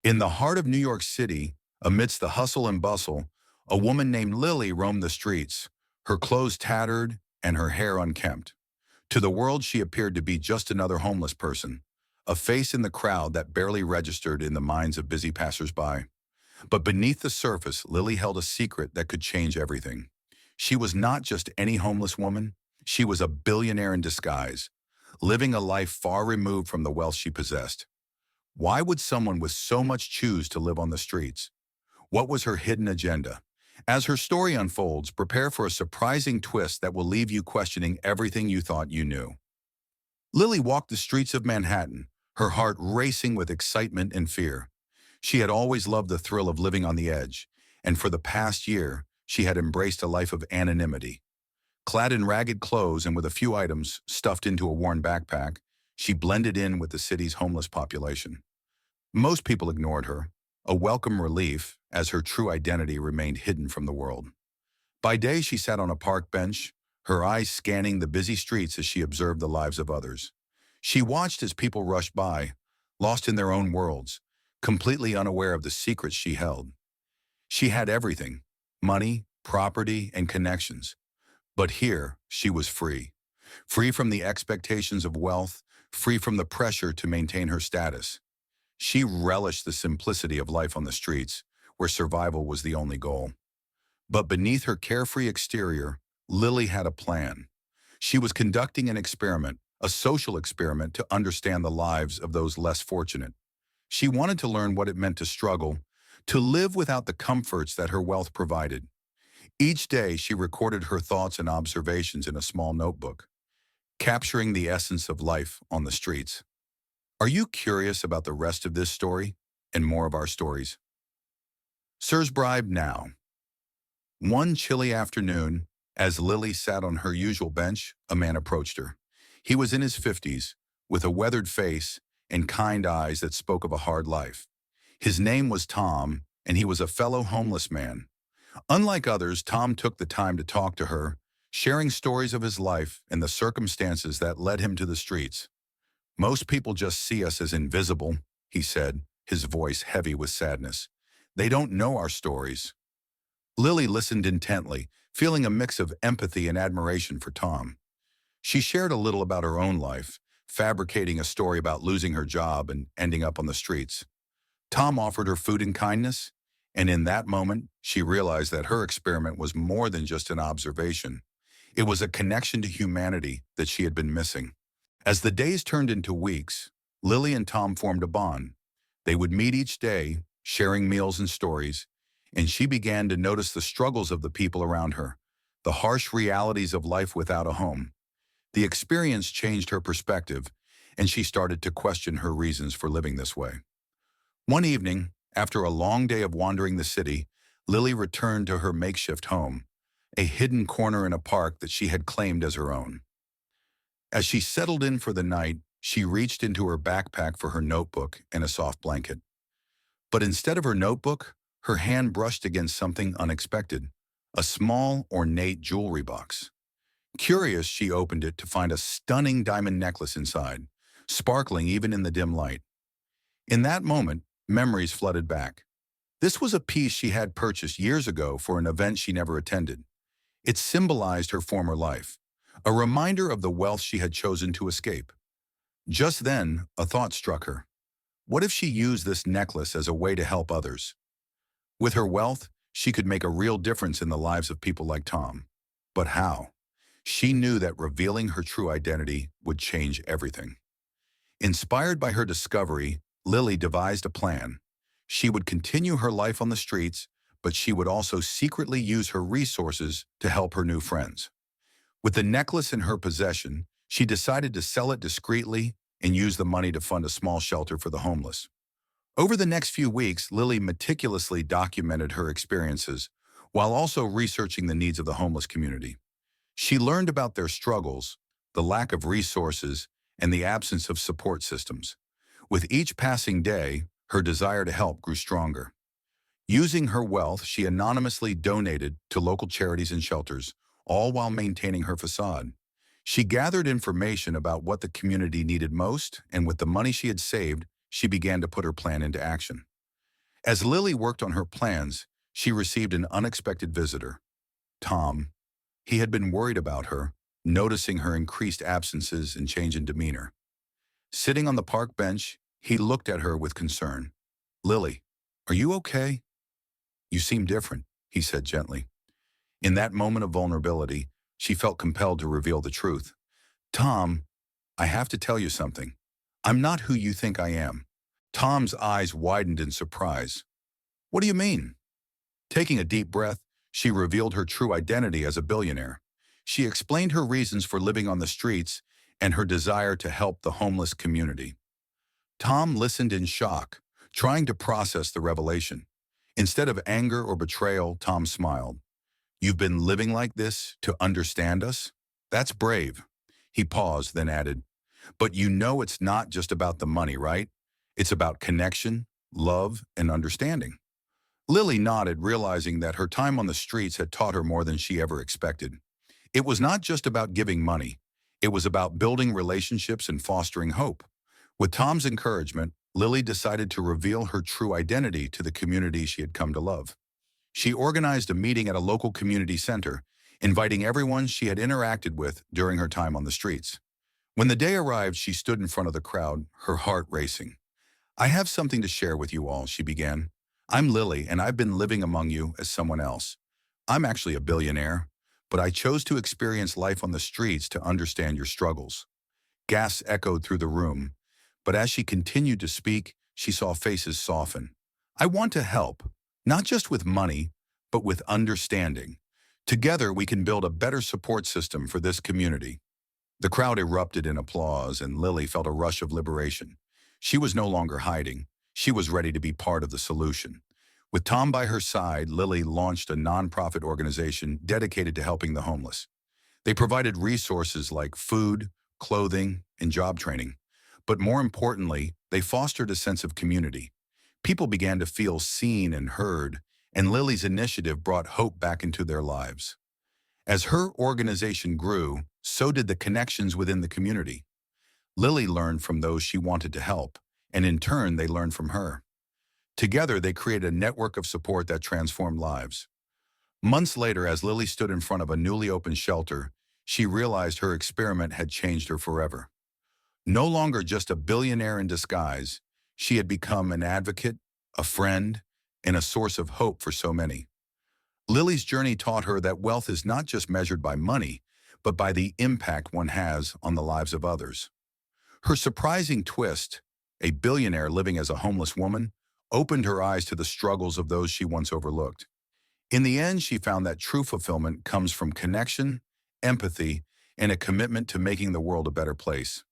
In the heart of New York City, amidst the hustle and bustle, a woman named Lily roamed the streets, her clothes tattered and her hair unkempt. To the world, she appeared to be just another homeless person, a face in the crowd that barely registered in the minds of busy passersby. But beneath the surface, Lily held a secret that could change everything. She was not just any homeless woman, she was a billionaire in disguise, living a life far removed from the wealth she possessed. Why would someone with so much choose to live on the streets? What was her hidden agenda? As her story unfolds, prepare for a surprising twist that will leave you questioning everything you thought you knew. Lily walked the streets of Manhattan, her heart racing with excitement and fear. She had always loved the thrill of living on the edge, and for the past year, she had embraced a life of anonymity. Clad in ragged clothes and with a few items stuffed into a worn backpack, she blended in with the city's homeless population. Most people ignored her, a welcome relief as her true identity remained hidden from the world. By day, she sat on a park bench, her eyes scanning the busy streets as she observed the lives of others. She watched as people rushed by, lost in their own worlds, completely unaware of the secrets she held. She had everything: money, property, and connections. But here, she was free. Free from the expectations of wealth, free from the pressure to maintain her status. She relished the simplicity of life on the streets, where survival was the only goal. But beneath her carefree exterior, Lily had a plan. She was conducting an experiment, a social experiment to understand the lives of those less fortunate. She wanted to learn what it meant to struggle, to live without the comforts that her wealth provided. Each day, she recorded her thoughts and observations in a small notebook, capturing the essence of life on the streets. Are you curious about the rest of this story and more of our stories? Sirs bribe now. One chilly afternoon, as Lily sat on her usual bench, a man approached her. He was in his 50s, with a weathered face and kind eyes that spoke of a hard life. His name was Tom, and he was a fellow homeless man. Unlike others, Tom took the time to talk to her, sharing stories of his life and the circumstances that led him to the streets. "Most people just see us as invisible," he said, his voice heavy with sadness. "They don't know our stories." Lily listened intently, feeling a mix of empathy and admiration for Tom. She shared a little about her own life, fabricating a story about losing her job and ending up on the streets. Tom offered her food and kindness, and in that moment, she realized that her experiment was more than just an observation. It was a connection to humanity that she had been missing. As the days turned into weeks, Lily and Tom formed a bond. They would meet each day, sharing meals and stories, and she began to notice the struggles of the people around her, the harsh realities of life without a home. The experience changed her perspective, and she started to question her reasons for living this way. One evening, after a long day of wandering the city, Lily returned to her makeshift home, a hidden corner in a park that she had claimed as her own. As she settled in for the night, she reached into her backpack for her notebook and a soft blanket. But instead of her notebook, her hand brushed against something unexpected, a small, ornate jewelry box. Curious, she opened it to find a stunning diamond necklace inside, sparkling even in the dim light. In that moment, memories flooded back. This was a piece she had purchased years ago for an event she never attended. It symbolized her former life, a reminder of the wealth she had chosen to escape. Just then, a thought struck her. What if she used this necklace as a way to help others? With her wealth, she could make a real difference in the lives of people like Tom. But how? She knew that revealing her true identity would change everything. Inspired by her discovery, Lily devised a plan. She would continue her life on the streets, but she would also secretly use her resources to help her new friends. With the necklace in her possession, she decided to sell it discreetly and use the money to fund a small shelter for the homeless. Over the next few weeks, Lily meticulously documented her experiences while also researching the needs of the homeless community. She learned about their struggles, the lack of resources, and the absence of support systems. With each passing day, her desire to help grew stronger. Using her wealth, she anonymously donated to local charities and shelters, all while maintaining her facade. She gathered information about what the community needed most, and with the money she had saved, she began to put her plan into action. As Lily worked on her plans, she received an unexpected visitor, Tom. He had been worried about her, noticing her increased absences and change in demeanor. Sitting on the park bench, he looked at her with concern. "Lily, are you okay? You seem different," he said gently. In that moment of vulnerability, she felt compelled to reveal the truth. "Tom, I have to tell you something. I'm not who you think I am." Tom's eyes widened in surprise. "What do you mean?" Taking a deep breath, she revealed her true identity as a billionaire. She explained her reasons for living on the streets and her desire to help the homeless community. Tom listened in shock, trying to process the revelation. Instead of anger or betrayal, Tom smiled. "You've been living like this to understand us? That's brave." He paused, then added, "But you know it's not just about the money, right? It's about connection, love, and understanding." Lily nodded, realizing that her time on the streets had taught her more than she ever expected. It was not just about giving money. It was about building relationships and fostering hope. With Tom's encouragement, Lily decided to reveal her true identity to the community she had come to love. She organized a meeting at a local community center, inviting everyone she had interacted with during her time on the streets. When the day arrived, she stood in front of the crowd, her heart racing. "I have something to share with you all," she began. "I'm Lily, and I've been living among you as someone else. I'm actually a billionaire, but I chose to experience life on the streets to understand your struggles." Gasps echoed through the room, but as she continued to speak, she saw faces soften. "I want to help, not just with money, but with understanding. Together, we can build a better support system for this community." The crowd erupted in applause, and Lily felt a rush of liberation. She was no longer hiding. She was ready to be part of the solution. With Tom by her side, Lily launched a nonprofit organization dedicated to helping the homeless. They provided resources like food, clothing, and job training. But more importantly, they fostered a sense of community. People began to feel seen and heard, and Lily's initiative brought hope back into their lives. As her organization grew, so did the connections within the community. Lily learned from those she wanted to help, and in turn, they learned from her. Together, they created a network of support that transformed lives. Months later, as Lily stood in front of a newly opened shelter, she realized her experiment had changed her forever. No longer just a billionaire in disguise, she had become an advocate, a friend, and a source of hope for so many. Lily's journey taught her that wealth is not just measured by money, but by the impact one has on the lives of others. Her surprising twist, a billionaire living as a homeless woman, opened her eyes to the struggles of those she once overlooked. In the end, she found that true fulfillment comes from connection, empathy, and a commitment to making the world a better place.